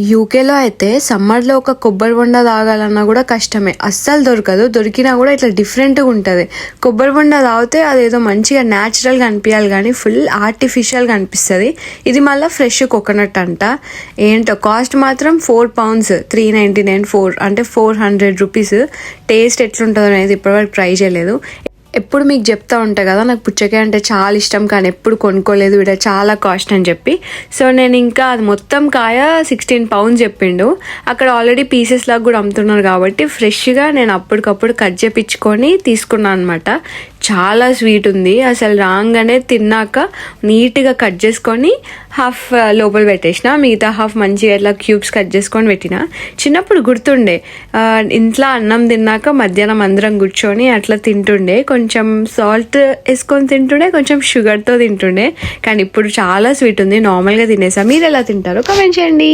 యూకేలో అయితే సమ్మర్లో ఒక కొబ్బరి బొండ తాగాలన్నా కూడా కష్టమే, అస్సలు దొరకదు. దొరికినా కూడా ఇట్లా డిఫరెంట్గా ఉంటుంది. కొబ్బరి బొండ తాగితే అదేదో మంచిగా న్యాచురల్గా అనిపించాలి, కానీ ఫుల్ ఆర్టిఫిషియల్గా అనిపిస్తుంది. ఇది మళ్ళీ ఫ్రెష్ కోకోనట్ అంట. ఏంటో కాస్ట్ మాత్రం £4, 3.99, 4 అంటే ₹400. టేస్ట్ ఎట్లుంటుందో అనేది ఇప్పటివరకు ట్రై చేయలేదు. ఎప్పుడు మీకు చెప్తా ఉంటా కదా, నాకు పుచ్చకాయ అంటే చాలా ఇష్టం, కానీ ఎప్పుడు కొనుక్కోలేదు, ఇక్కడ చాలా కాస్ట్ అని చెప్పి. సో నేను ఇంకా అది మొత్తం కాయ £16 చెప్పిండు. అక్కడ ఆల్రెడీ పీసెస్ లాగా కూడా అమ్ముతున్నారు కాబట్టి ఫ్రెష్గా నేను అప్పటికప్పుడు కట్ చేపించుకొని తీసుకున్నాను అనమాట. చాలా స్వీట్ ఉంది. అసలు రాగానే తిన్నాక నీట్గా కట్ చేసుకొని హాఫ్ లోపల పెట్టేసిన, మిగతా హాఫ్ మంచిగా ఇట్లా క్యూబ్స్ కట్ చేసుకొని పెట్టిన. చిన్నప్పుడు గుర్తుండే, ఇంట్లో అన్నం తిన్నాక మధ్యాహ్నం అందరం కూర్చొని అట్లా తింటుండే, కొంచెం సాల్ట్ వేసుకొని తింటుండే, కొంచెం షుగర్తో తింటుండే. కానీ ఇప్పుడు చాలా స్వీట్ ఉంది, నార్మల్గా తినేసా. మీరు ఎలా తింటారో కామెంట్ చేయండి.